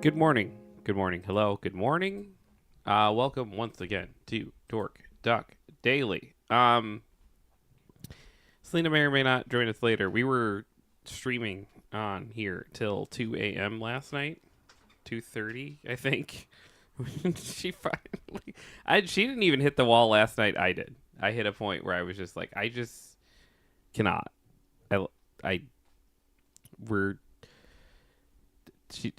Good morning. Good morning. Hello. Good morning. Welcome once again to Dork Duck Daily. Selena may or may not join us later. We were streaming on here till 2 a.m. last night. 2:30, I think. she finally she didn't even hit the wall last night. I did. I hit a point where I was just like, I just cannot. I we're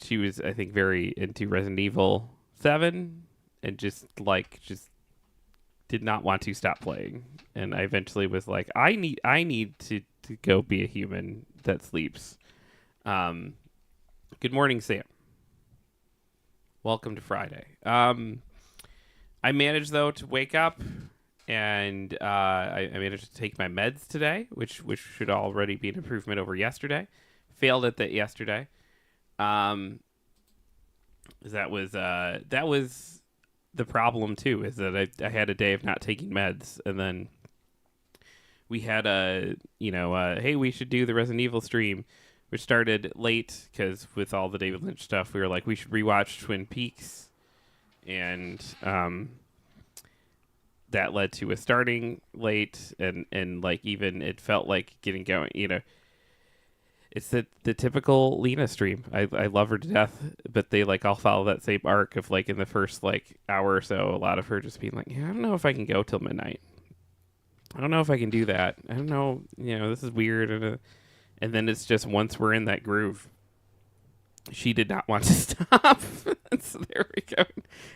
she was, I think, very into Resident Evil 7 and just did not want to stop playing. And I eventually was like, I need to go be a human that sleeps. Um Good morning, Sam. Welcome to Friday. I managed though to wake up and I managed to take my meds today, which should already be an improvement over yesterday. Failed at that yesterday. Um, that was the problem too. Is that I had a day of not taking meds, and then we had hey, we should do the Resident Evil stream, which started late because with all the David Lynch stuff, we were like we should rewatch Twin Peaks, and that led to a starting late, and like even it felt like getting going. It's the typical Lena stream. I love her to death, but they like all follow that same arc of like in the first like hour or so, a lot of her just being like, yeah, I don't know if I can go till midnight. I don't know if I can do that. I don't know. This is weird. And then it's just once we're in that groove, she did not want to stop. So there we go.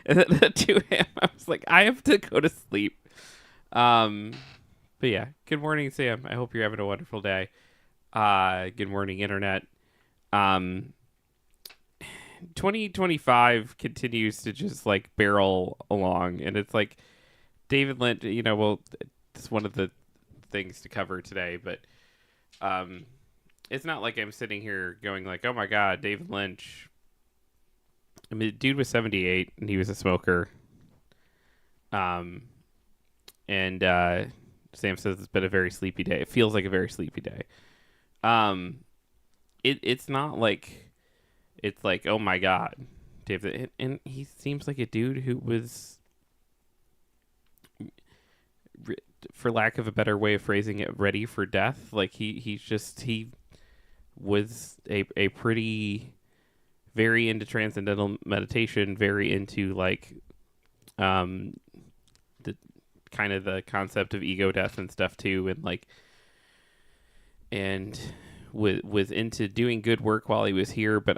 And then at 2 a.m., I was like, I have to go to sleep. But yeah, good morning, Sam. I hope you're having a wonderful day. Good morning, Internet. 2025 continues to just like barrel along, and it's like David Lynch. Well, it's one of the things to cover today, but it's not like I'm sitting here going like, "Oh my God, David Lynch." I mean, dude was 78 and he was a smoker. And Sam says it's been a very sleepy day. It feels like a very sleepy day. It's not like it's like, oh my God, David, and he seems like a dude who was, for lack of a better way of phrasing it, ready for death. Like he was a pretty very into transcendental meditation, very into like the kind of the concept of ego death and stuff too, and was into doing good work while he was here, but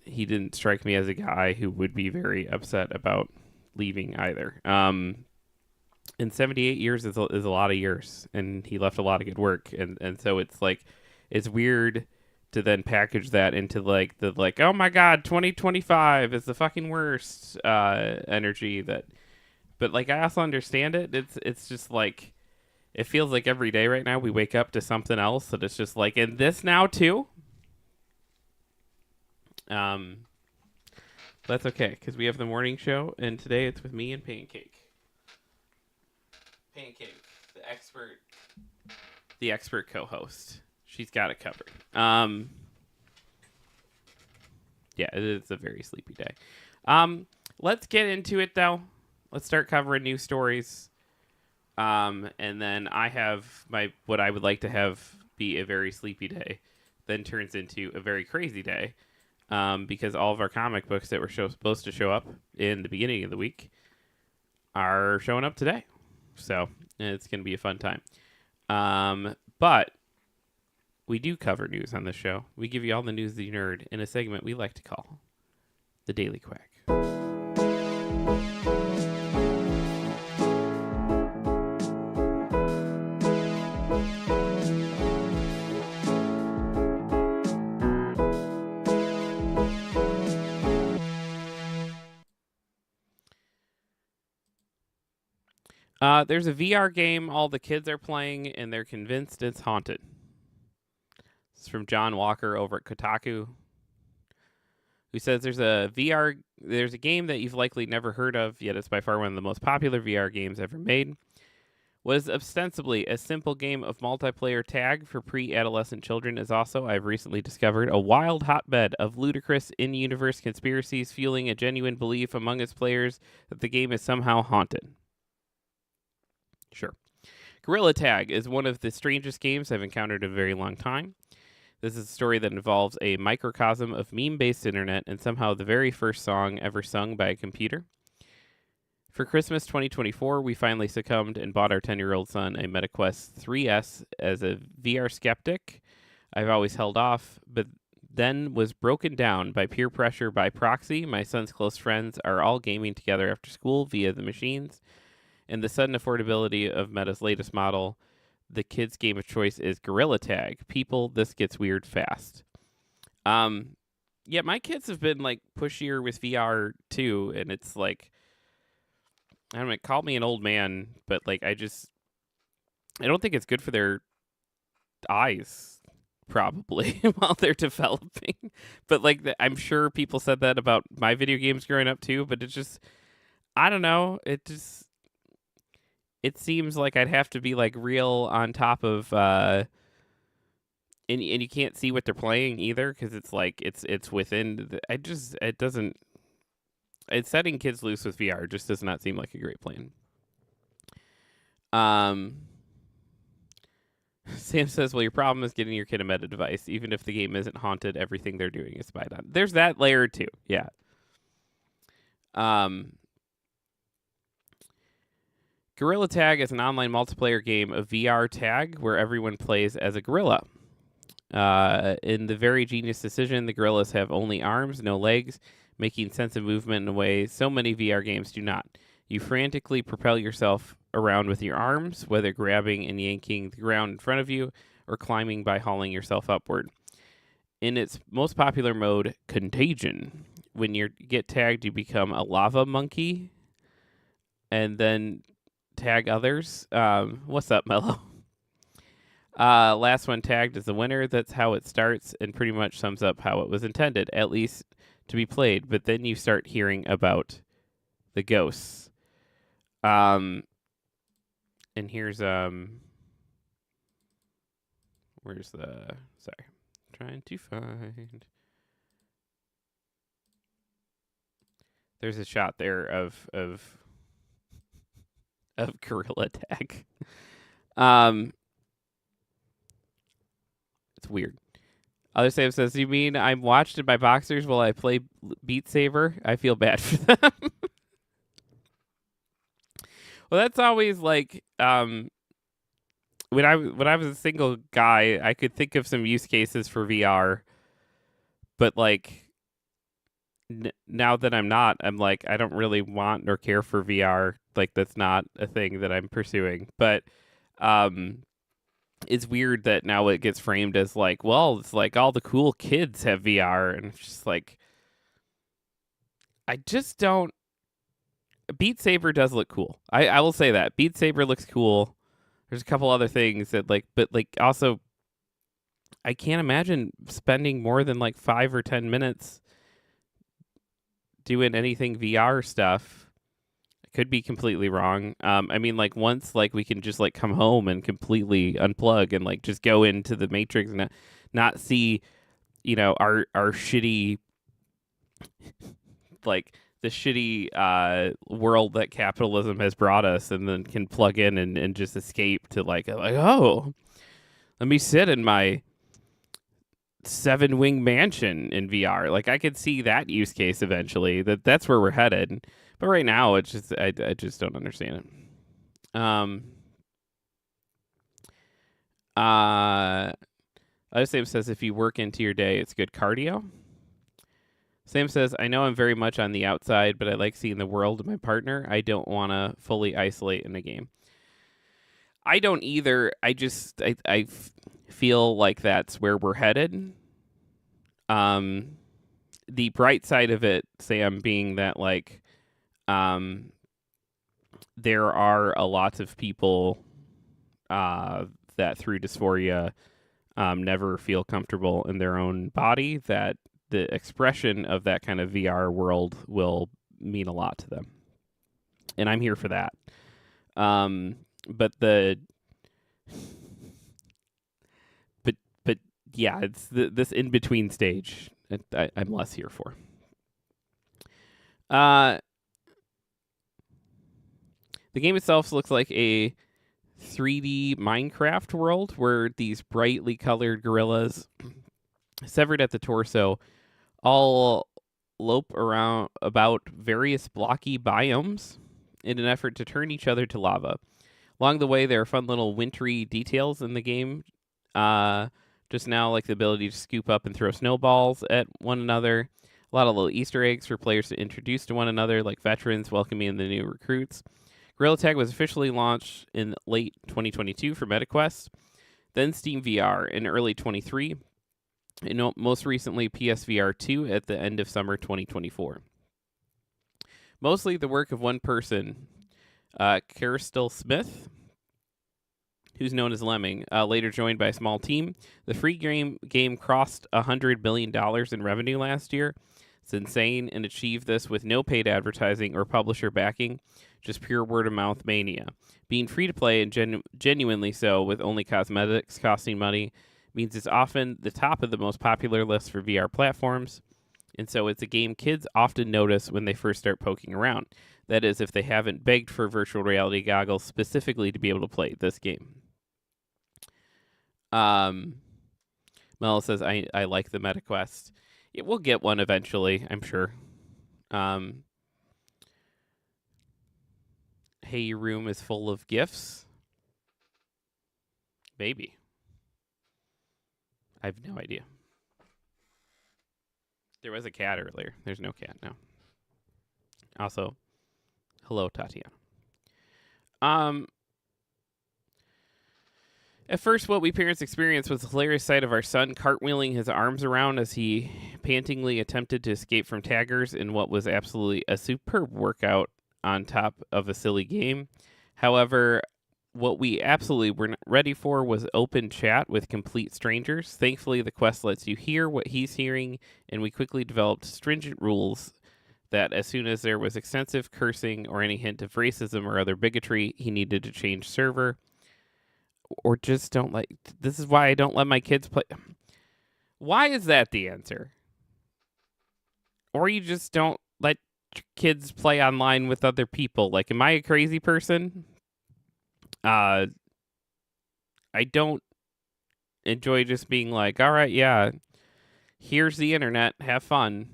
he didn't strike me as a guy who would be very upset about leaving either. And 78 years is a lot of years, and he left a lot of good work, and so it's like it's weird to then package that into like oh my God, 2025 is the fucking worst energy but like I also understand it. It's just like it feels like every day right now we wake up to something else that it's just like, in this now too. That's okay because we have the morning show, and today it's with me and Pancake. Pancake, the expert co-host. She's got it covered. Yeah, it's a very sleepy day. Let's get into it though. Let's start covering news stories. And then I have what I would like to have be a very sleepy day, then turns into a very crazy day, because all of our comic books that were supposed to show up in the beginning of the week are showing up today. So it's going to be a fun time. But we do cover news on this show. We give you all the news that you nerd in a segment we like to call the Daily Quack. There's a VR game all the kids are playing, and they're convinced it's haunted. It's from John Walker over at Kotaku, who says there's a game that you've likely never heard of, yet it's by far one of the most popular VR games ever made. was ostensibly a simple game of multiplayer tag for pre-adolescent children is also, I've recently discovered, a wild hotbed of ludicrous in-universe conspiracies, fueling a genuine belief among its players that the game is somehow haunted. Sure. Gorilla Tag is one of the strangest games I've encountered in a very long time. This is a story that involves a microcosm of meme-based internet and somehow the very first song ever sung by a computer. For Christmas 2024, we finally succumbed and bought our 10-year-old son a MetaQuest 3S as a VR skeptic. I've always held off, but then was broken down by peer pressure by proxy. My son's close friends are all gaming together after school via the machines, and the sudden affordability of Meta's latest model, the kids' game of choice is Gorilla Tag. People, this gets weird fast. Yeah, my kids have been like pushier with VR too, and it's like, I don't know, call me an old man, but like I don't think it's good for their eyes, probably, while they're developing. But like, I'm sure people said that about my video games growing up too. But it's just, I don't know. It seems like I'd have to be like real on top of, and you can't see what they're playing either because it's like it's within. It doesn't. It's setting kids loose with VR just does not seem like a great plan. Sam says, well, your problem is getting your kid a meta device. Even if the game isn't haunted, everything they're doing is spied on. There's that layer too. Yeah. Gorilla Tag is an online multiplayer game of VR tag where everyone plays as a gorilla. In the very genius decision, the gorillas have only arms, no legs, making sense of movement in a way so many VR games do not. You frantically propel yourself around with your arms, whether grabbing and yanking the ground in front of you or climbing by hauling yourself upward. In its most popular mode, Contagion, when you get tagged, you become a lava monkey and then tag others. What's up, Mello? Last one tagged is the winner. That's how it starts and pretty much sums up how it was intended, at least to be played. But then you start hearing about the ghosts. And here's where's the sorry, trying to find. There's a shot there of Gorilla Tag. It's weird. Other Sam says, you mean I'm watched by boxers while I play Beat Saber? I feel bad for them. Well, that's always like when I was a single guy, I could think of some use cases for VR, but like now that I'm not, I'm like I don't really want or care for VR. Like that's not a thing that I'm pursuing. But it's weird that now it gets framed as like, well, it's like all the cool kids have VR, and it's just like I just don't. Beat Saber does look cool. I will say that. Beat Saber looks cool. There's a couple other things that like, but like also, I can't imagine spending more than like 5 or 10 minutes doing anything VR stuff. I could be completely wrong. I mean, like once like we can just like come home and completely unplug and like just go into the Matrix and not see, you know, our shitty like the shitty world that capitalism has brought us, and then can plug in and just escape to like oh, let me sit in my 7-wing mansion in VR. Like I could see that use case eventually. That's where we're headed. But right now, it's just I just don't understand it. Other Sam says if you work into your day, it's good cardio. Sam says, I know I'm very much on the outside, but I like seeing the world of my partner. I don't want to fully isolate in the game. I don't either. I feel like that's where we're headed. The bright side of it, Sam, being that like there are a lot of people that through dysphoria never feel comfortable in their own body, that the expression of that kind of VR world will mean a lot to them. And I'm here for that. but but yeah, it's this in between stage I'm less here for. The game itself looks like a 3D Minecraft world where these brightly colored gorillas, severed at the torso, all lope around about various blocky biomes in an effort to turn each other to lava. Along the way, there are fun little wintry details in the game. Just now, like the ability to scoop up and throw snowballs at one another. A lot of little Easter eggs for players to introduce to one another, like veterans welcoming the new recruits. Gorilla Tag was officially launched in late 2022 for MetaQuest, then Steam VR in early 23, and most recently PSVR 2 at the end of summer 2024. Mostly the work of one person, Kirstel Smith, who's known as Lemming, later joined by a small team. The free game crossed $100 million in revenue last year. It's insane, and achieved this with no paid advertising or publisher backing, just pure word-of-mouth mania. Being free to play and genuinely so, with only cosmetics costing money, means it's often the top of the most popular lists for VR platforms, and so it's a game kids often notice when they first start poking around. That is, if they haven't begged for virtual reality goggles specifically to be able to play this game. Mel says, I like the MetaQuest. Yeah, we'll get one eventually, I'm sure. Hey, your room is full of gifts? Maybe. I have no idea. There was a cat earlier. There's no cat now. Also, hello, Tatiana. At first, what we parents experienced was the hilarious sight of our son cartwheeling his arms around as he pantingly attempted to escape from taggers in what was absolutely a superb workout on top of a silly game. However, what we absolutely were not ready for was open chat with complete strangers. Thankfully, the quest lets you hear what he's hearing, and we quickly developed stringent rules that as soon as there was extensive cursing or any hint of racism or other bigotry, he needed to change server. Or just don't let... This is why I don't let my kids play... Why is that the answer? Or you just don't let kids play online with other people. Like, am I a crazy person? I don't enjoy just being like, all right, yeah, here's the internet, have fun.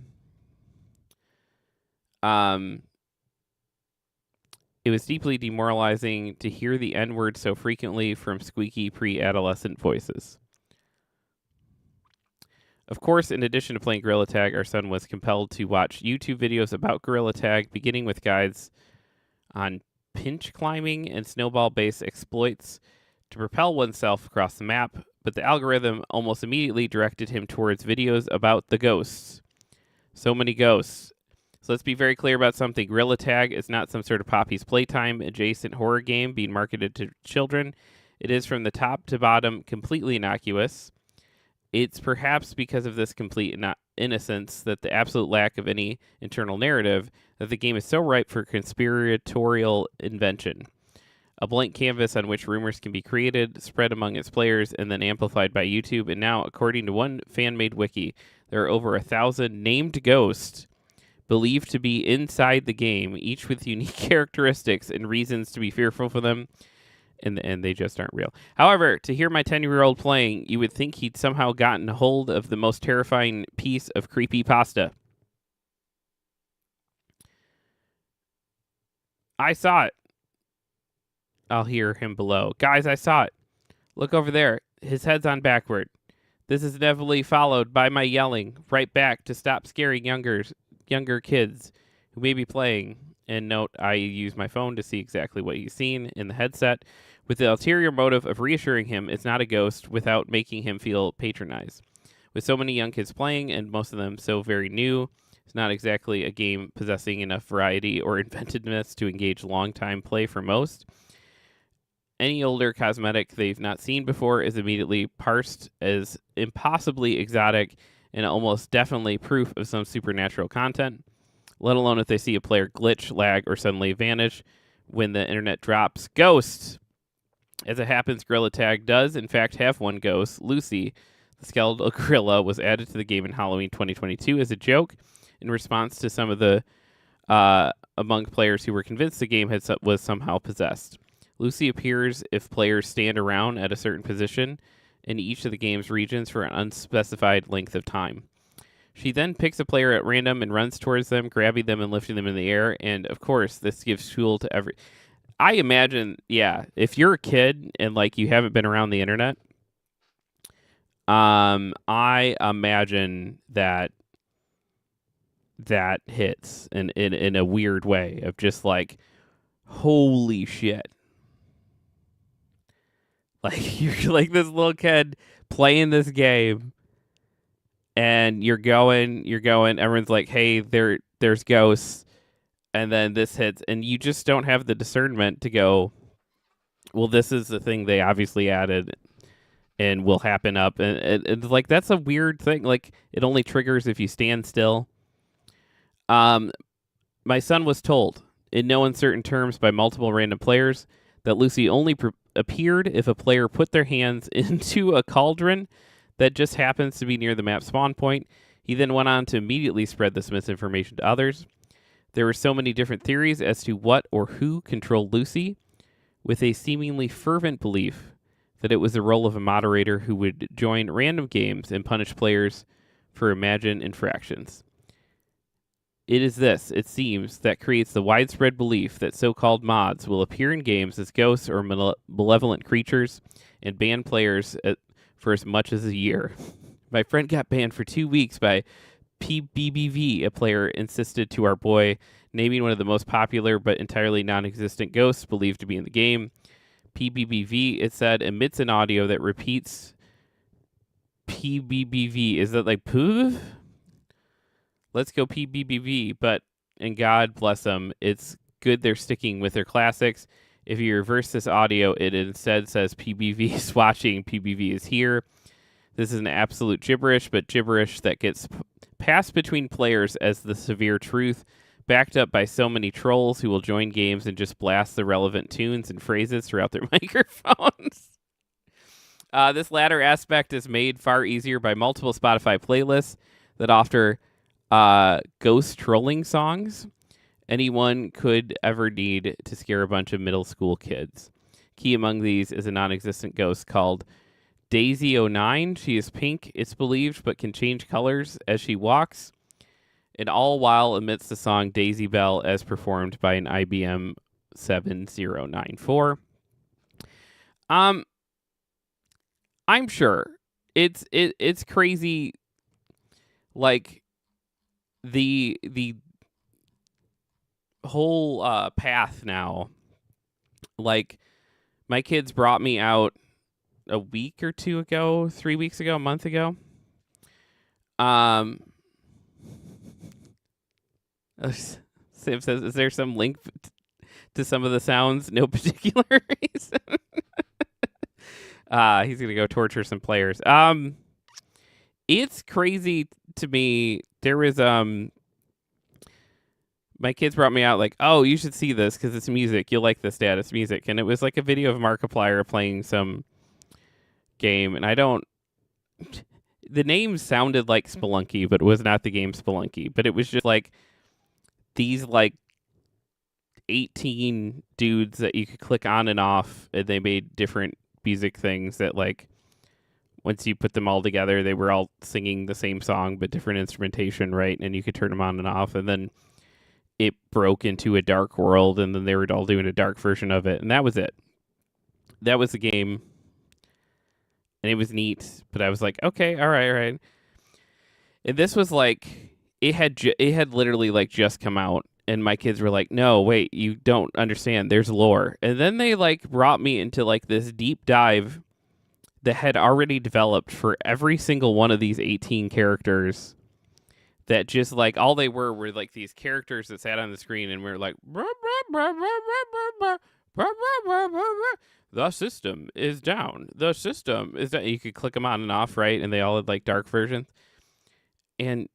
It was deeply demoralizing to hear the N-word so frequently from squeaky pre-adolescent voices. Of course, in addition to playing Gorilla Tag, our son was compelled to watch YouTube videos about Gorilla Tag, beginning with guides on pinch climbing and snowball-based exploits to propel oneself across the map, but the algorithm almost immediately directed him towards videos about the ghosts. So many ghosts. So let's be very clear about something. Gorilla Tag is not some sort of Poppy's Playtime adjacent horror game being marketed to children. It is from the top to bottom completely innocuous. It's perhaps because of this complete innocence that the absolute lack of any internal narrative that the game is so ripe for conspiratorial invention. A blank canvas on which rumors can be created, spread among its players, and then amplified by YouTube. And now, according to one fan-made wiki, there are over 1,000 named ghosts believed to be inside the game, each with unique characteristics and reasons to be fearful for them, and they just aren't real. However, to hear my 10-year-old playing, you would think he'd somehow gotten hold of the most terrifying piece of creepy pasta. I saw it. I'll hear him below. Guys, I saw it. Look over there. His head's on backward. This is inevitably followed by my yelling right back to stop scaring younger kids who may be playing. And note, I use my phone to see exactly what he's seen in the headset with the ulterior motive of reassuring him it's not a ghost without making him feel patronized. With so many young kids playing, and most of them so very new, it's not exactly a game possessing enough variety or inventiveness to engage long-time play for most. Any older cosmetic they've not seen before is immediately parsed as impossibly exotic and almost definitely proof of some supernatural content, let alone if they see a player glitch, lag, or suddenly vanish when the internet drops. Ghosts! As it happens, Gorilla Tag does, in fact, have one ghost. Lucy, the skeletal gorilla, was added to the game in Halloween 2022 as a joke in response to some of the among players who were convinced the game was somehow possessed. Lucy appears if players stand around at a certain position in each of the game's regions for an unspecified length of time. She then picks a player at random and runs towards them, grabbing them and lifting them in the air. And of course, this gives fuel to every. I imagine, yeah, if you're a kid and like you haven't been around the internet, I imagine that hits in a weird way of just like, holy shit. Like you're like this little kid playing this game and you're going, everyone's like, hey, there's ghosts, and then this hits, and you just don't have the discernment to go, well, this is the thing they obviously added and will happen up. And it's like, that's a weird thing. Like, it only triggers if you stand still. My son was told, in no uncertain terms by multiple random players, that Lucy only appeared if a player put their hands into a cauldron that just happens to be near the map spawn point. He then went on to immediately spread this misinformation to others. There were so many different theories as to what or who controlled Lucy, with a seemingly fervent belief that it was the role of a moderator who would join random games and punish players for imagined infractions. It is this, it seems, that creates the widespread belief that so-called mods will appear in games as ghosts or malevolent creatures and ban players for as much as a year. My friend got banned for 2 weeks by PBBV, a player insisted to our boy, naming one of the most popular but entirely non-existent ghosts believed to be in the game. PBBV, it said, emits an audio that repeats PBBV. Is that like poof? Let's go PBBV, but, and God bless them, it's good they're sticking with their classics. If you reverse this audio, it instead says PBV is watching, PBV is here. This is an absolute gibberish, but gibberish that gets passed between players as the severe truth, backed up by so many trolls who will join games and just blast the relevant tunes and phrases throughout their microphones. This latter aspect is made far easier by multiple Spotify playlists that offer ghost trolling songs anyone could ever need to scare a bunch of middle school kids. Key among these is a non-existent ghost called Daisy09. She is pink, it's believed, but can change colors as she walks, and all while amidst the song Daisy Bell as performed by an IBM 7094. I'm sure it's crazy, like the whole path now. Like, my kids brought me out a week or two ago, 3 weeks ago, a month ago. Sam says, is there some link to some of the sounds? No particular reason. He's going to go torture some players. It's crazy to me. There was, my kids brought me out like, oh, you should see this because it's music. You'll like this, Dad. It's music. And it was like a video of Markiplier playing some game. And the name sounded like Spelunky, but it was not the game Spelunky. But it was just like these like 18 dudes that you could click on and off. And they made different music things that, like, once you put them all together, they were all singing the same song, but different instrumentation, right? And you could turn them on and off. And then it broke into a dark world, and then they were all doing a dark version of it. And that was it. That was the game. And it was neat, but I was like, okay, all right. And this was like, it had literally like just come out, and my kids were like, no, wait, you don't understand. There's lore. And then they like brought me into like this deep dive that had already developed for every single one of these 18 characters, that just like all they were like these characters that sat on the screen, and we were like, the system is down. The system is down. You could click them on and off, right? And they all had like dark versions. And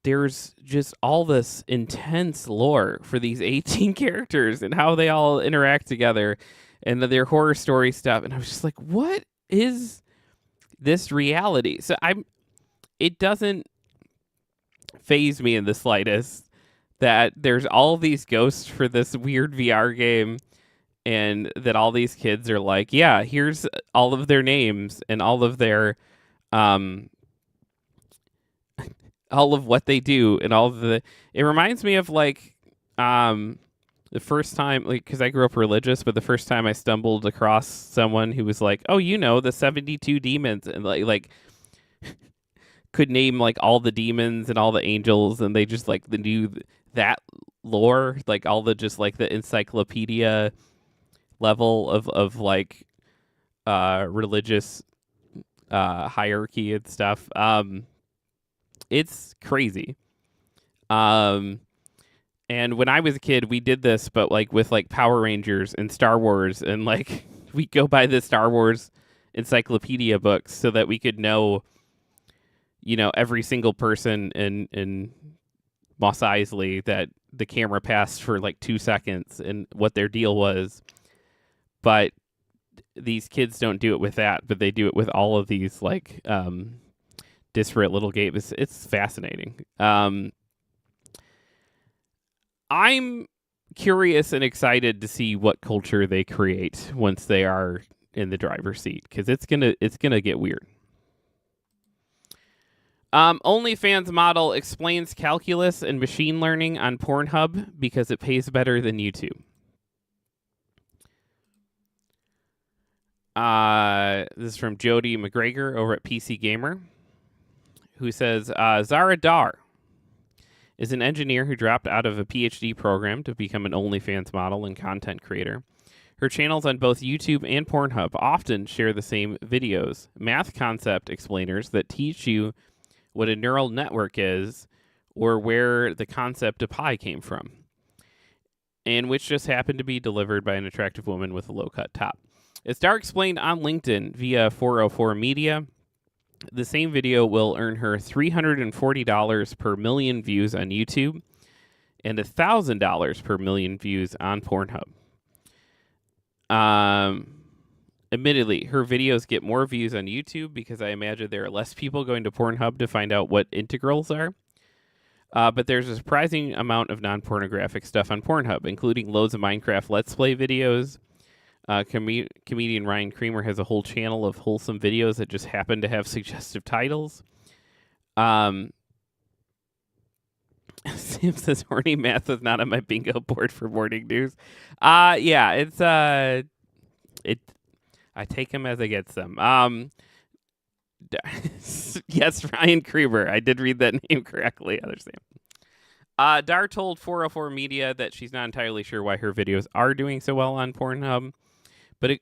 there's just all this intense lore for these 18 characters and how they all interact together. and their horror story stuff. And I was just like, what is this reality? So it doesn't faze me in the slightest that there's all these ghosts for this weird VR game, and that all these kids are like, yeah, here's all of their names and all of their all of what they do and all of the. It reminds me of like the first time, like, because I grew up religious, but the first time I stumbled across someone who was like, oh, the 72 demons, and like could name like all the demons and all the angels, and they just like knew that lore, like all the just like the encyclopedia level of like religious hierarchy and stuff. It's crazy. And when I was a kid, we did this, but like with like Power Rangers and Star Wars, and like we go by the Star Wars encyclopedia books so that we could know, every single person in Mos Eisley that the camera passed for like 2 seconds and what their deal was. But these kids don't do it with that, but they do it with all of these like disparate little games. It's fascinating. I'm curious and excited to see what culture they create once they are in the driver's seat, because it's gonna get weird. OnlyFans model explains calculus and machine learning on Pornhub because it pays better than YouTube. This is from Jody McGregor over at PC Gamer, who says, Zara Dar is an engineer who dropped out of a PhD program to become an OnlyFans model and content creator. Her channels on both YouTube and Pornhub often share the same videos, math concept explainers that teach you what a neural network is or where the concept of pi came from, and which just happened to be delivered by an attractive woman with a low-cut top. As Dar explained on LinkedIn via 404 Media, the same video will earn her $340 per million views on YouTube and $1,000 per million views on Pornhub. Admittedly, her videos get more views on YouTube because I imagine there are less people going to Pornhub to find out what integrals are. But there's a surprising amount of non-pornographic stuff on Pornhub, including loads of Minecraft Let's Play videos. Comedian Ryan Creamer has a whole channel of wholesome videos that just happen to have suggestive titles. Sam says horny math is not on my bingo board for morning news. Yeah, it's I take them as I get them. Yes, Ryan Creamer. I did read that name correctly. Other Sam. Dar told 404 Media that she's not entirely sure why her videos are doing so well on Pornhub, but it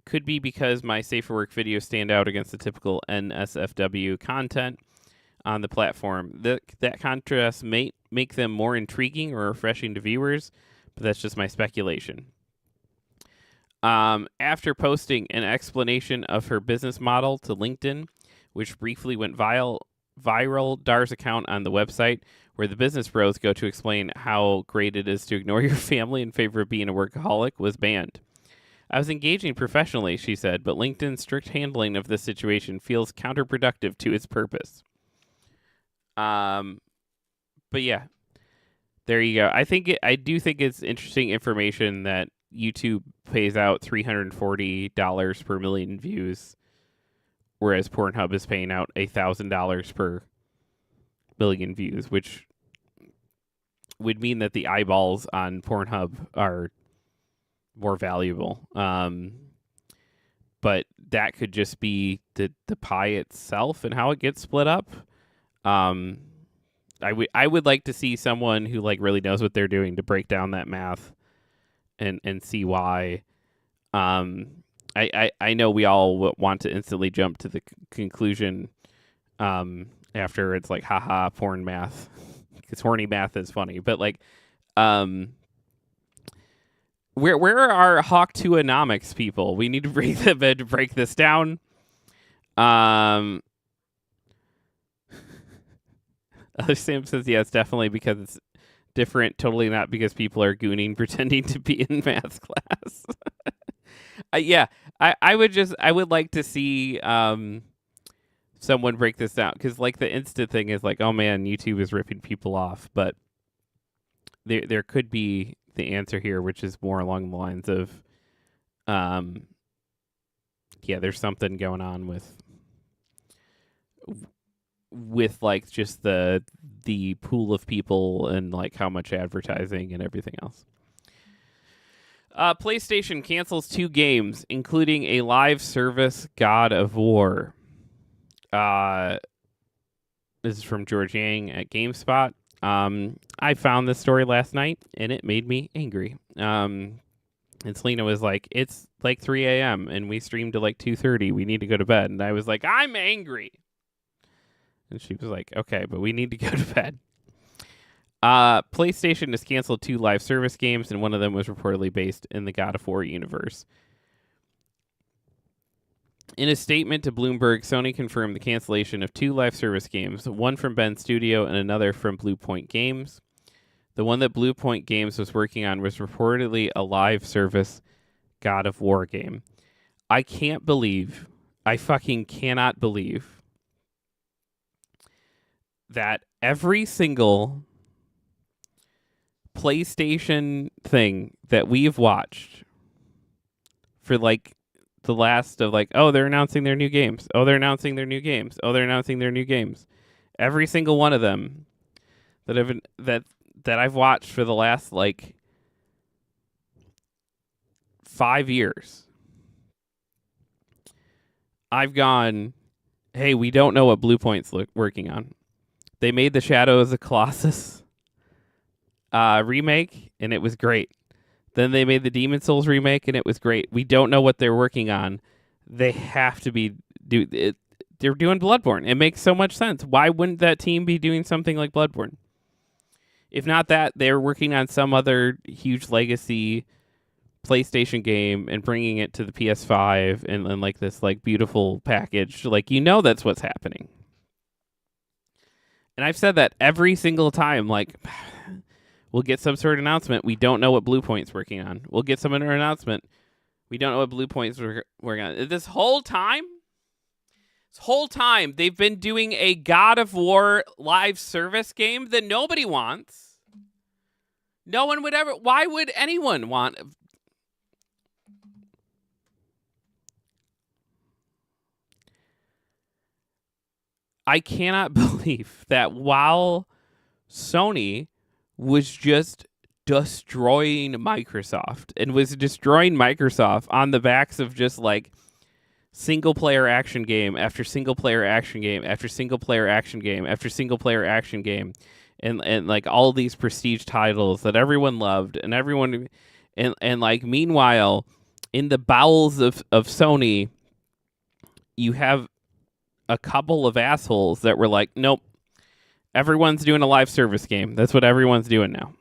could be because my Safe for Work videos stand out against the typical NSFW content on the platform. That contrast may make them more intriguing or refreshing to viewers, but that's just my speculation. After posting an explanation of her business model to LinkedIn, which briefly went viral, Dar's account on the website, where the business bros go to explain how great it is to ignore your family in favor of being a workaholic, was banned. I was engaging professionally, she said, but LinkedIn's strict handling of this situation feels counterproductive to its purpose. But yeah, there you go. I do think it's interesting information that YouTube pays out $340 per million views, whereas Pornhub is paying out $1,000 per million views, which would mean that the eyeballs on Pornhub are more valuable. But that could just be the pie itself and how it gets split up. I would like to see someone who like really knows what they're doing to break down that math and see why. I know we all want to instantly jump to the conclusion after it's like, haha, porn math, because horny math is funny. But like, where are our Hawk 2-onomics people? We need to bring them in to break this down. Other Sam says, yes, definitely, because it's different. Totally not because people are gooning pretending to be in math class. Yeah, I would like to see someone break this down, because like the instant thing is like, oh man, YouTube is ripping people off, but there could be the answer here, which is more along the lines of, um, yeah, there's something going on with like just the pool of people and like how much advertising and everything else. PlayStation cancels 2 games, including a live service God of War. This is from George Yang at GameSpot. I found this story last night, and it made me angry. And Selena was like, it's like 3 a.m., and we streamed to like 2:30. We need to go to bed. And I was like, I'm angry. And she was like, okay, but we need to go to bed. PlayStation has canceled 2 live service games, and one of them was reportedly based in the God of War universe. In a statement to Bloomberg, Sony confirmed the cancellation of 2 live service games, one from Bend Studio and another from Blue Point Games. The one that Blue Point Games was working on was reportedly a live service God of War game. I fucking cannot believe that every single PlayStation thing that we've watched for like the last of like, oh, they're announcing their new games. Oh, they're announcing their new games. Oh, they're announcing their new games. Every single one of them that I've watched for the last like 5 years, I've gone, hey, we don't know what Blue Point's working on. They made the Shadows of Colossus remake, and it was great. Then they made the Demon Souls remake, and it was great. We don't know what they're working on. They have to be they're doing Bloodborne. It makes so much sense. Why wouldn't that team be doing something like Bloodborne? If not that, they're working on some other huge legacy PlayStation game and bringing it to the PS5 and like this like beautiful package. Like, that's what's happening. And I've said that every single time. Like, we'll get some sort of announcement. We don't know what Blue Point's working on. We'll get some other announcement. We don't know what Blue Point's working on. This whole time, they've been doing a God of War live service game that nobody wants. No one would ever. Why would anyone want? I cannot believe that while Sony was just destroying Microsoft and was destroying Microsoft on the backs of just like single player action game after single player action game after single player action game after single player action game, and like all these prestige titles that everyone loved and everyone and like meanwhile in the bowels of Sony you have a couple of assholes that were like, nope, everyone's doing a live service game. That's what everyone's doing now.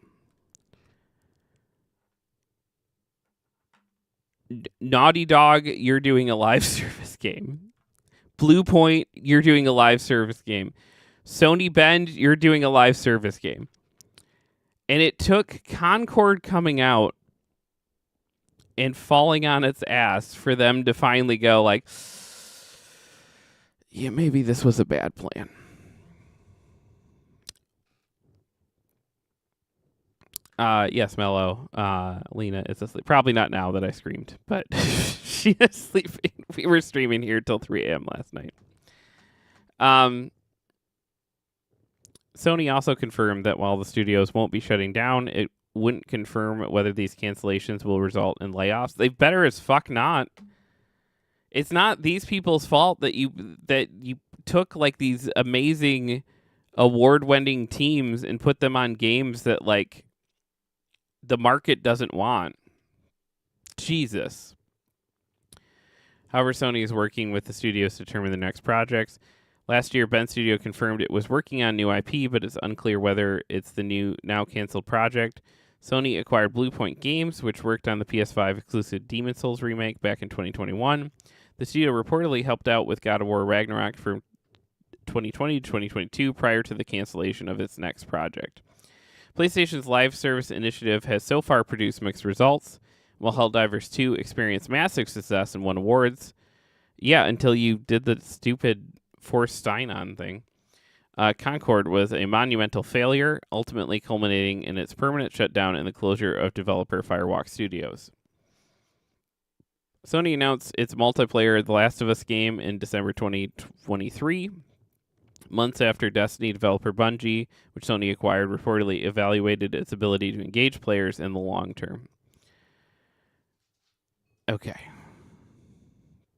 Naughty Dog, you're doing a live service game. Blue Point, you're doing a live service game. Sony Bend, you're doing a live service game. And it took Concord coming out and falling on its ass for them to finally go like, yeah, maybe this was a bad plan. Yes, Mello. Lena is asleep. Probably not now that I screamed, but she is sleeping. We were streaming here till 3 a.m. last night. Sony also confirmed that while the studios won't be shutting down, it wouldn't confirm whether these cancellations will result in layoffs. They better as fuck not. It's not these people's fault that you took like these amazing award-winning teams and put them on games that like the market doesn't want. Jesus. However, Sony is working with the studios to determine the next projects. Last year, Bend Studio confirmed it was working on new IP, but it's unclear whether it's the new, now canceled project. Sony acquired Blue Point Games, which worked on the PS5 exclusive Demon Souls remake back in 2021. The studio reportedly helped out with God of War Ragnarok from 2020 to 2022 prior to the cancellation of its next project. PlayStation's live service initiative has so far produced mixed results. while Helldivers 2 experienced massive success and won awards. Yeah, until you did the stupid Force Stein-on thing. Concord was a monumental failure, ultimately culminating in its permanent shutdown and the closure of developer Firewalk Studios. Sony announced its multiplayer The Last of Us game in December 2023, months after Destiny developer Bungie, which Sony acquired, reportedly evaluated its ability to engage players in the long term. Okay.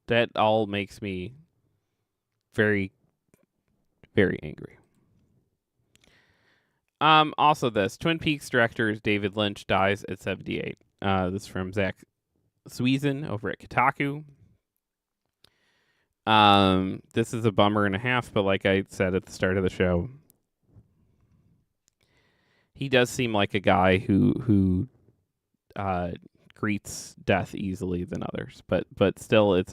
That all makes me very, very angry. Also this, Twin Peaks director David Lynch dies at 78. This is from Zach Sweezen over at Kotaku. This is a bummer and a half, but like I said at the start of the show, he does seem like a guy who greets death easily than others, but still,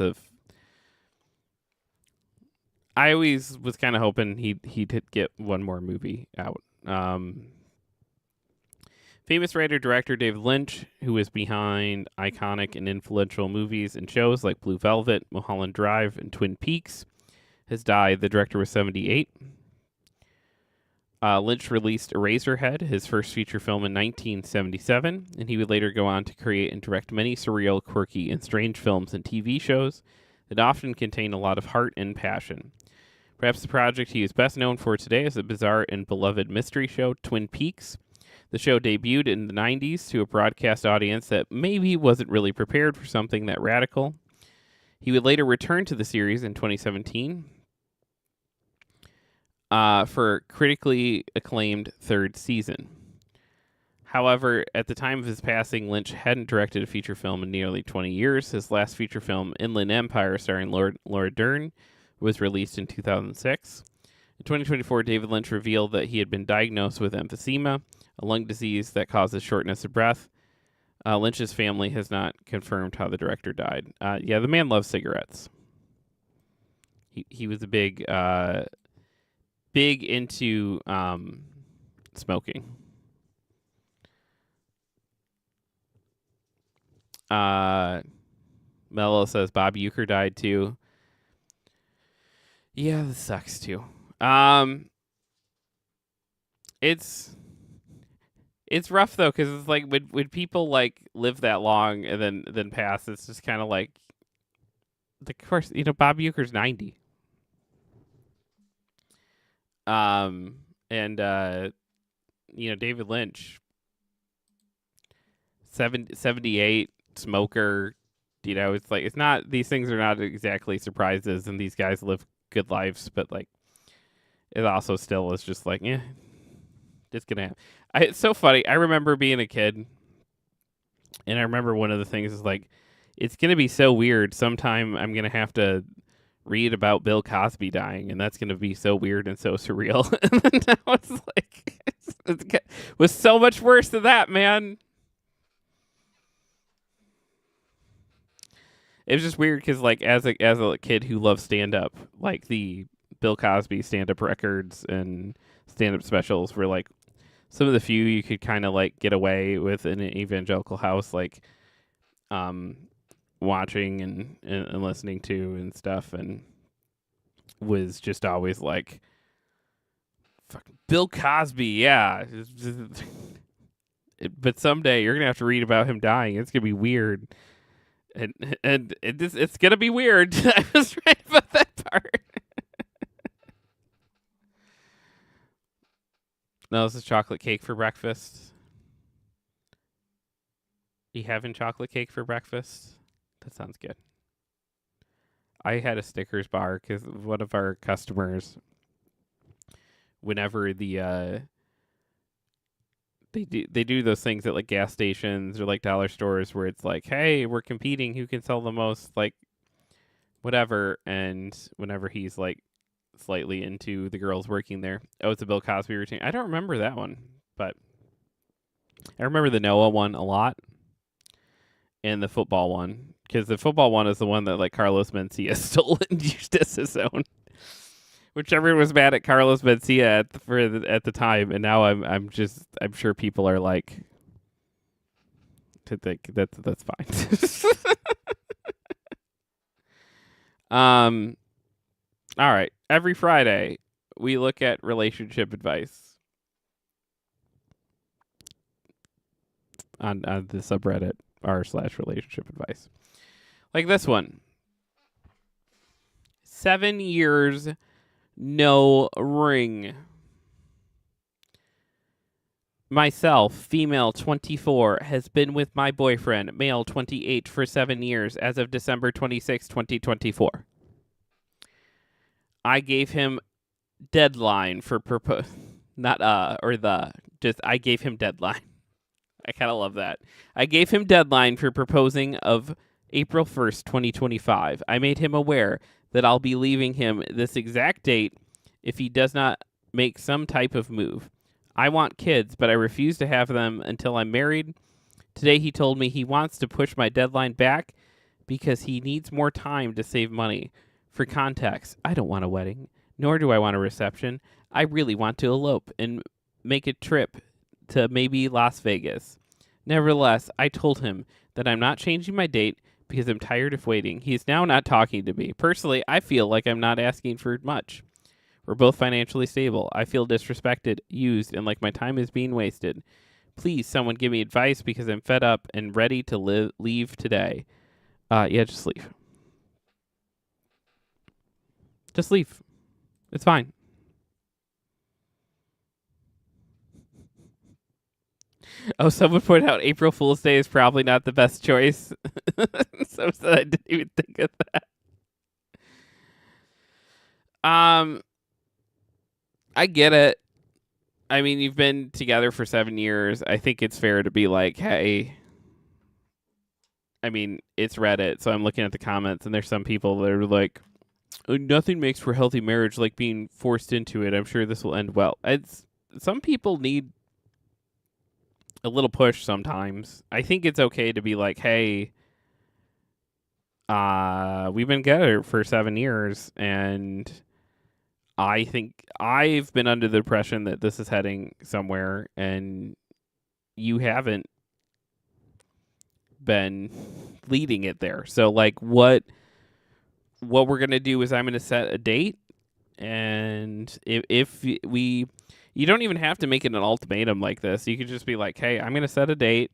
I always was kind of hoping he'd get one more movie out. Famous writer-director David Lynch, who is behind iconic and influential movies and shows like Blue Velvet, Mulholland Drive, and Twin Peaks, has died. The director was 78. Lynch released Eraserhead, his first feature film, in 1977, and he would later go on to create and direct many surreal, quirky, and strange films and TV shows that often contain a lot of heart and passion. Perhaps the project he is best known for today is the bizarre and beloved mystery show Twin Peaks. The show debuted in the 90s to a broadcast audience that maybe wasn't really prepared for something that radical. He would later return to the series in 2017 for critically acclaimed third season. However, at the time of his passing, Lynch hadn't directed a feature film in nearly 20 years. His last feature film, Inland Empire, starring Laura Dern, was released in 2006. In 2024, David Lynch revealed that he had been diagnosed with emphysema, a lung disease that causes shortness of breath. Lynch's family has not confirmed how the director died. Yeah, the man loves cigarettes. He was a big into smoking. Mello says Bob Uecker died too. Yeah, this sucks too. It's rough though, because it's like when people like live that long and then pass, it's just kind of like, of course, Bob Uecker's 90. And David Lynch, 78, smoker. It's like, it's not, these things are not exactly surprises, and these guys live good lives, but like, it also still is just like, just gonna happen. It's so funny. I remember being a kid, and I remember one of the things is like, it's gonna be so weird. Sometime I'm gonna have to read about Bill Cosby dying, and that's gonna be so weird and so surreal. And then now it's like, it was so much worse than that, man. It was just weird because, like, as a kid who loves stand up, like the Bill Cosby stand up records and stand up specials were like some of the few you could kind of like get away with in an evangelical house, like watching and listening to and stuff, and was just always like, fucking Bill Cosby, yeah. But someday you're gonna have to read about him dying. It's gonna be weird. And it's gonna be weird. I was right about that part. No, this is chocolate cake for breakfast. You having chocolate cake for breakfast? That sounds good. I had a Snickers bar because one of our customers, whenever they do those things at like gas stations or like dollar stores where it's like, hey, we're competing, who can sell the most, like whatever. And whenever he's like slightly into the girls working there, oh, it's a Bill Cosby routine. I don't remember that one, but I remember the Noah one a lot and the football one, because the football one is the one that like Carlos Mencia stole and used as his own. Which everyone was mad at Carlos Mencia at the time, and now I'm sure people are like, to think that's fine. All right. Every Friday, we look at relationship advice on the subreddit r/relationship advice. Like this one. 7 years, no ring. Myself, female 24, has been with my boyfriend, male 28, for 7 years as of December 26, 2024. I gave him deadline for propose. Not or the. Just I gave him deadline. I kind of love that. I gave him deadline for proposing of April 1st, 2025. I made him aware that I'll be leaving him this exact date if he does not make some type of move. I want kids, but I refuse to have them until I'm married. Today he told me he wants to push my deadline back because he needs more time to save money. For context, I don't want a wedding, nor do I want a reception. I really want to elope and make a trip to maybe Las Vegas. Nevertheless, I told him that I'm not changing my date because I'm tired of waiting. He is now not talking to me. Personally, I feel like I'm not asking for much. We're both financially stable. I feel disrespected, used, and like my time is being wasted. Please, someone give me advice because I'm fed up and ready to leave today. Yeah, just leave. Just leave. It's fine. Oh, someone pointed out April Fool's Day is probably not the best choice. So I didn't even think of that. I get it. I mean, you've been together for 7 years. I think it's fair to be like, hey, I mean, it's Reddit, so I'm looking at the comments, and there's some people that are like, nothing makes for healthy marriage like being forced into it. I'm sure this will end well. Some people need a little push sometimes. I think it's okay to be like, hey, we've been together for 7 years, and I think I've been under the impression that this is heading somewhere, and you haven't been leading it there. So, like, what we're gonna do is I'm gonna set a date, and if we, you don't even have to make it an ultimatum like this. You could just be like, hey, I'm gonna set a date.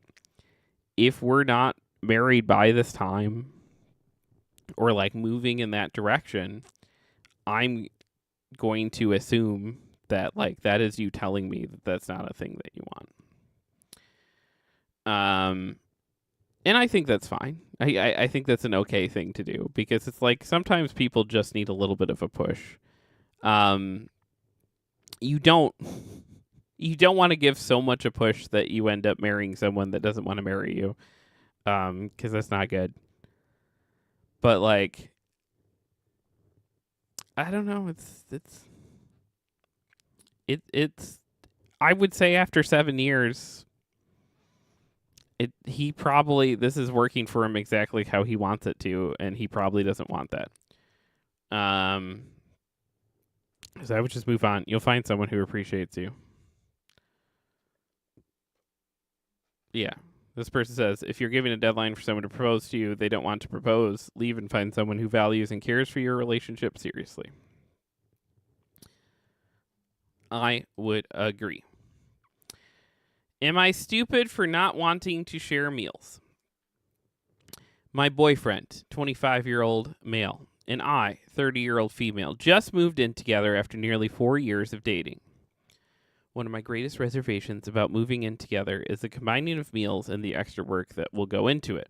If we're not married by this time, or like moving in that direction, I'm going to assume that like that is you telling me that that's not a thing that you want. And I think that's fine. I think that's an okay thing to do because it's like sometimes people just need a little bit of a push. You don't want to give so much a push that you end up marrying someone that doesn't want to marry you. Because that's not good. But like, I don't know. It's. I would say after 7 years, he probably, this is working for him exactly how he wants it to, and he probably doesn't want that. So I would just move on. You'll find someone who appreciates you. Yeah. This person says, if you're giving a deadline for someone to propose to you, they don't want to propose, leave and find someone who values and cares for your relationship seriously. I would agree. Am I stupid for not wanting to share meals? My boyfriend, 25-year-old male, and I, 30-year-old female, just moved in together after nearly 4 years of dating. One of my greatest reservations about moving in together is the combining of meals and the extra work that will go into it.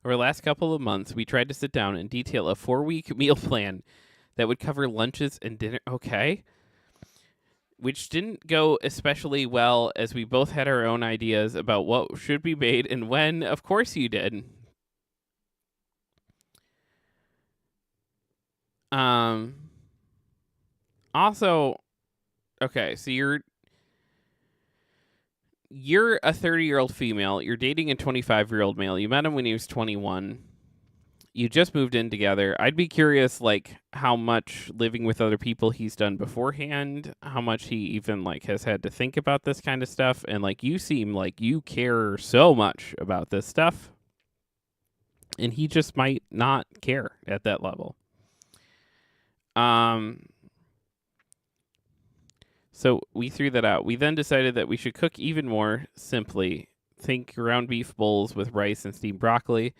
Over the last couple of months, we tried to sit down and detail a 4-week meal plan that would cover lunches and dinner. Okay. Which didn't go especially well as we both had our own ideas about what should be made and when. Of course you did. Also, okay, so you're a 30-year-old female. You're dating a 25-year-old male. You met him when he was 21. You just moved in together. I'd be curious, like, how much living with other people he's done beforehand, how much he even, like, has had to think about this kind of stuff. And, like, you seem like you care so much about this stuff, and he just might not care at that level. So we threw that out. We then decided that we should cook even more simply. Think ground beef bowls with rice and steamed broccoli.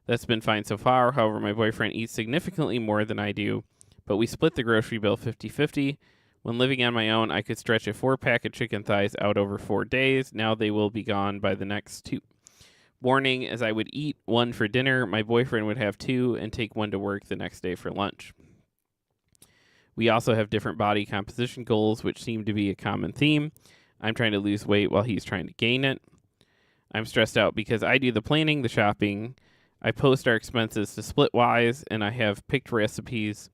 That's been fine so far. However, my boyfriend eats significantly more than I do, but we split the grocery bill 50-50. When living on my own, I could stretch a 4-pack of chicken thighs out over 4 days. Now they will be gone by the next 2. Warning, as I would eat one for dinner, my boyfriend would have 2 and take 1 to work the next day for lunch. We also have different body composition goals, which seem to be a common theme. I'm trying to lose weight while he's trying to gain it. I'm stressed out because I do the planning, the shopping. I post our expenses to Splitwise, and I have picked recipes.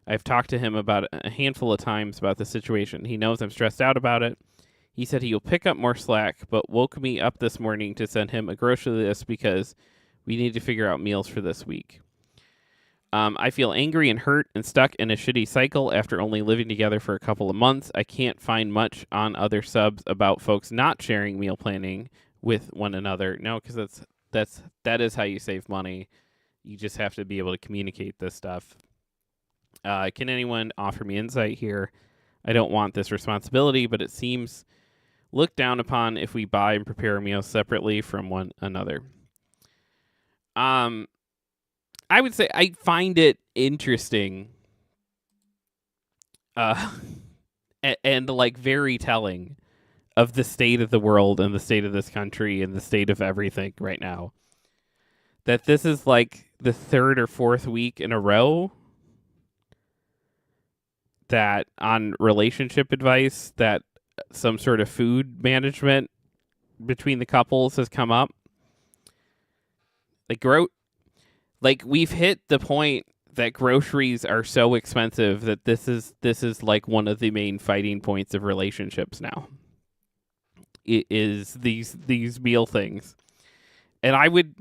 I've talked to him about a handful of times about the situation. He knows I'm stressed out about it. He said he'll pick up more slack, but woke me up this morning to send him a grocery list because we need to figure out meals for this week. I feel angry and hurt and stuck in a shitty cycle after only living together for a couple of months. I can't find much on other subs about folks not sharing meal planning with one another. No, because that is how you save money. You just have to be able to communicate this stuff. Can anyone offer me insight here? I don't want this responsibility, but it seems looked down upon if we buy and prepare meals separately from one another. I would say I find it interesting and like very telling of the state of the world and the state of this country and the state of everything right now. That this is like the 3rd or 4th week in a row that on relationship advice that some sort of food management between the couples has come up. Like we've hit the point that groceries are so expensive that this is like one of the main fighting points of relationships now. It is these meal things. And I wouldn't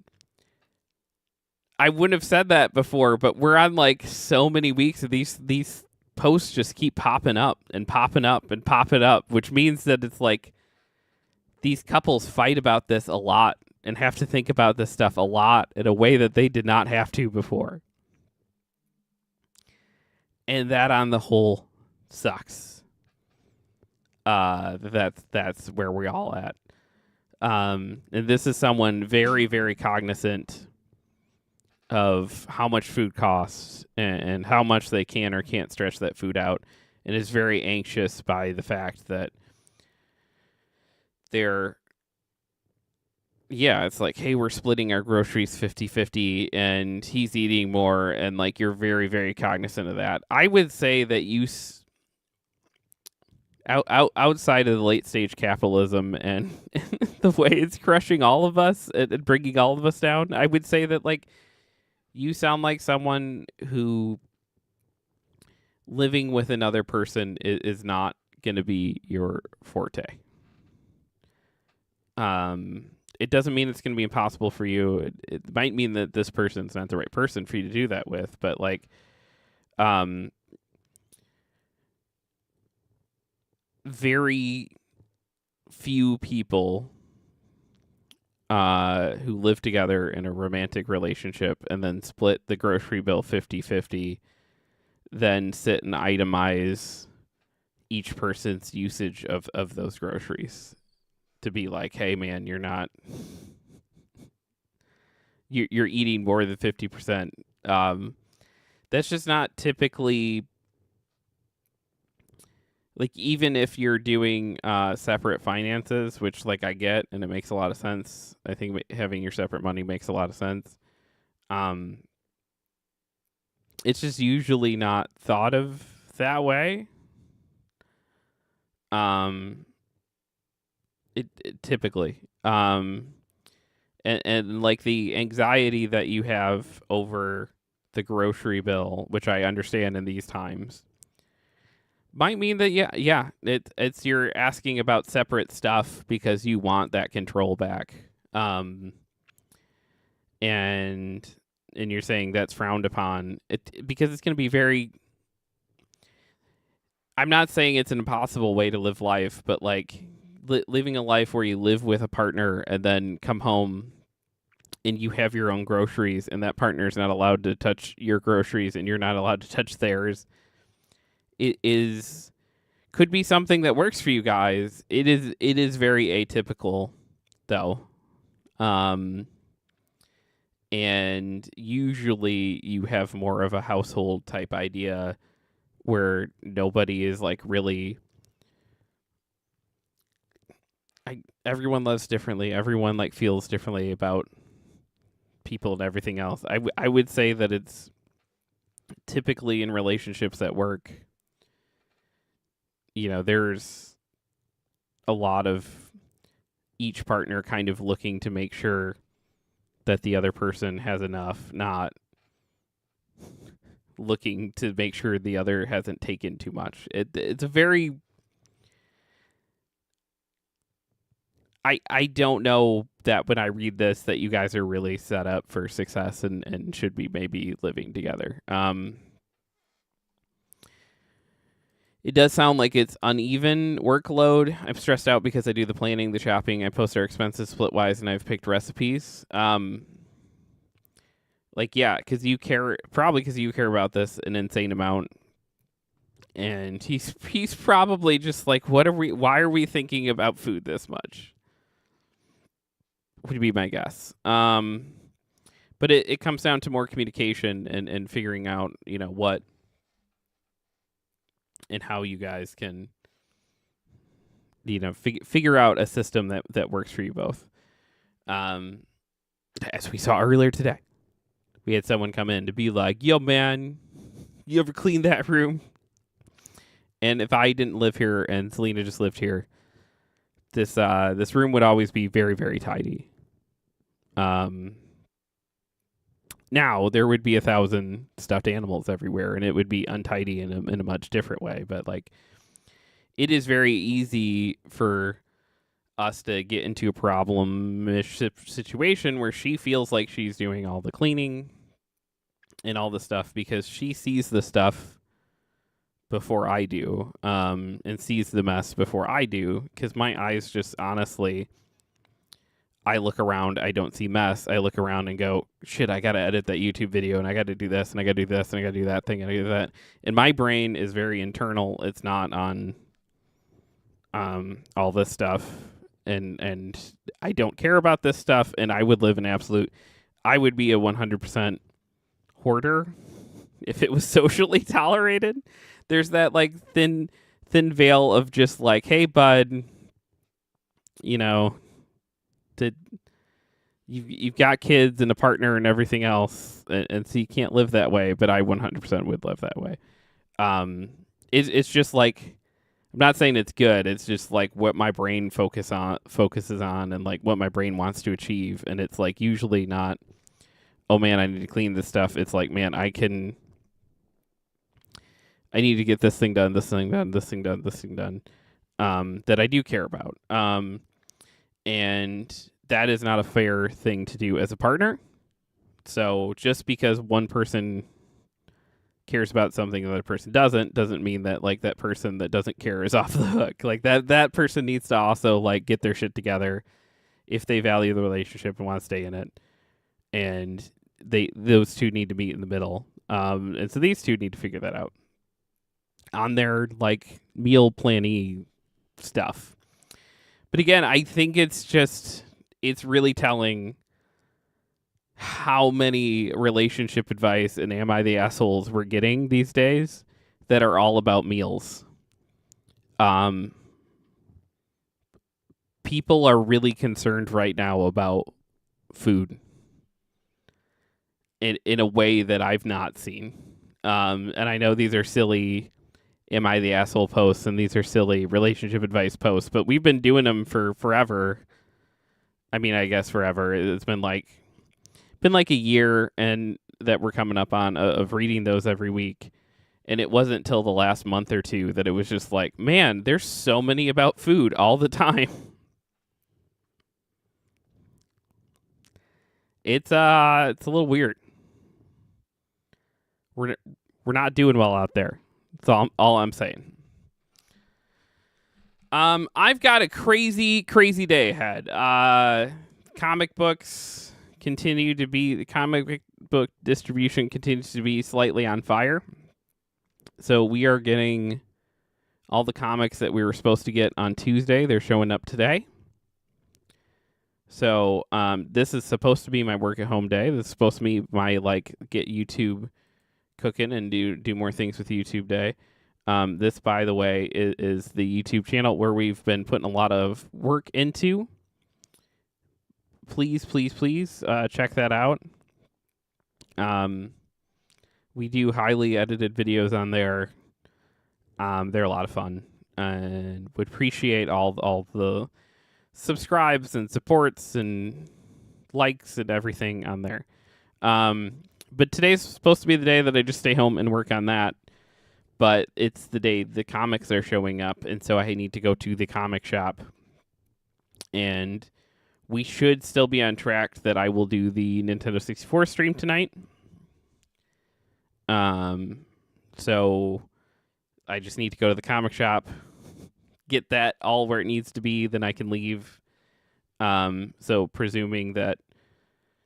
have said that before, but we're on like so many weeks of these posts just keep popping up and popping up and popping up, which means that it's like these couples fight about this a lot and have to think about this stuff a lot in a way that they did not have to before. And that on the whole sucks. That's where we're all at. And this is someone very, very cognizant of how much food costs and how much they can or can't stretch that food out, and is very anxious by the fact that it's like, hey, we're splitting our groceries 50-50 and he's eating more, and like you're very, very cognizant of that. I would say that you outside of the late stage capitalism and the way it's crushing all of us and bringing all of us down, I would say that like you sound like someone who living with another person is not going to be your forte. It doesn't mean it's going to be impossible for you. It might mean that this person's not the right person for you to do that with, but like, very few people who live together in a romantic relationship and then split the grocery bill 50-50, then sit and itemize each person's usage of those groceries to be like, hey man, you're eating more than 50%. That's just not typically, like, even if you're doing separate finances, which like I get and it makes a lot of sense. I think having your separate money makes a lot of sense. It's just usually not thought of that way. It typically, and like the anxiety that you have over the grocery bill, which I understand in these times, might mean that it's you're asking about separate stuff because you want that control back, and and you're saying that's frowned upon, because it's going to be very. I'm not saying it's an impossible way to live life, but like living a life where you live with a partner and then come home and you have your own groceries, and that partner's not allowed to touch your groceries and you're not allowed to touch theirs. It is could be something that works for you guys. It is very atypical though. And usually you have more of a household type idea where nobody is like really everyone loves differently. Everyone like feels differently about people and everything else. I would say that it's typically in relationships at work, there's a lot of each partner kind of looking to make sure that the other person has enough, not looking to make sure the other hasn't taken too much. It's a very I don't know that when I read this that you guys are really set up for success and should be maybe living together. It does sound like it's uneven workload. I'm stressed out because I do the planning, the shopping, I post our expenses splitwise, and I've picked recipes. Because you care about this an insane amount. And he's probably just like, why are we thinking about food this much? Would be my guess. But it comes down to more communication and figuring out, what and how you guys can, figure out a system that works for you both. As we saw earlier today, we had someone come in to be like, yo, man, you ever clean that room? And if I didn't live here and Selena just lived here, this room would always be very, very tidy. Now there would be 1,000 stuffed animals everywhere, and it would be untidy in a much different way. But like, it is very easy for us to get into a problem-ish situation where she feels like she's doing all the cleaning and all the stuff because she sees the stuff before I do, and sees the mess before I do. Because my eyes just honestly. I look around, I don't see mess. I look around and go, shit, I got to edit that YouTube video, and I got to do this, and I got to do this, and I got to do that thing, and I got to do that. And my brain is very internal. It's not on all this stuff. And I don't care about this stuff, and I would live I would be a 100% hoarder if it was socially tolerated. There's that like thin veil of just like, hey, bud, you've got kids and a partner and everything else, and so you can't live that way. But I 100% would live that way. It's just like, I'm not saying it's good. It's just like what my brain focuses on, and like what my brain wants to achieve. And it's like usually not, oh man, I need to clean this stuff. It's like, man, I need to get this thing done, this thing done, this thing done, this thing done. That I do care about. And that is not a fair thing to do as a partner. So just because one person cares about something the other person doesn't mean that like that person that doesn't care is off the hook. Like that person needs to also like get their shit together if they value the relationship and want to stay in it. And those two need to meet in the middle. And so these two need to figure that out on their like meal planning stuff. But again, I think it's really telling how many relationship advice and Am I the Assholes we're getting these days that are all about meals. People are really concerned right now about food in a way that I've not seen. And I know these are silly Am I the Asshole posts, and these are silly relationship advice posts, but we've been doing them for forever. I mean, I guess forever. It's been like a year and that we're coming up on of reading those every week. And it wasn't till the last month or two that it was just like, man, there's so many about food all the time. It's a little weird. We're we're not doing well out there. That's all I'm saying. I've got a crazy day ahead. Comic books continue to be the comic book distribution continues to be slightly on fire. So we are getting all the comics that we were supposed to get on Tuesday. They're showing up today. So this is supposed to be my work at home day. This is supposed to be my get YouTube cooking and do more things with YouTube day. This, by the way, is the YouTube channel where we've been putting a lot of work into. Please check that out. We do highly edited videos on there. They're a lot of fun, and would appreciate all the subscribes and supports and likes and everything on there. But today's supposed to be the day that I just stay home and work on that. But it's the day the comics are showing up, and so I need to go to the comic shop. And we should still be on track that I will do the Nintendo 64 stream tonight. So I just need to go to the comic shop, get that all where it needs to be, then I can leave. So presuming that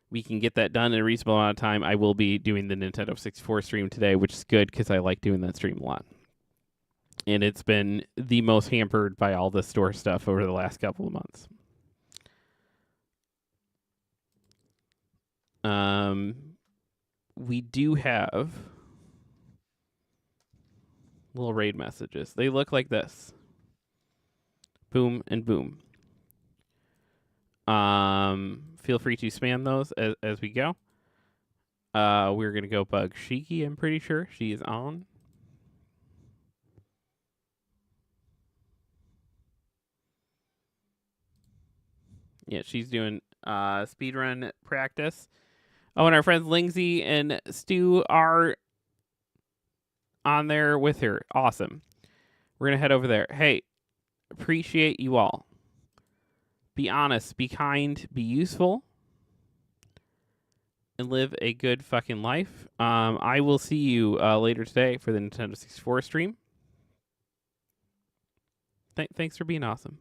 we can get that done in a reasonable amount of time, I will be doing the Nintendo 64 stream today, which is good because I like doing that stream a lot. And it's been the most hampered by all the store stuff over the last couple of months. We do have little raid messages. They look like this. Boom and boom. Feel free to spam those as we go. We're going to go bug Shiki, I'm pretty sure. She is on. Yeah, she's doing speedrun practice. Oh, and our friends Lingsy and Stu are on there with her. Awesome. We're going to head over there. Hey, appreciate you all. Be honest, be kind, be useful, and live a good fucking life. I will see you later today for the Nintendo 64 stream. Thanks for being awesome.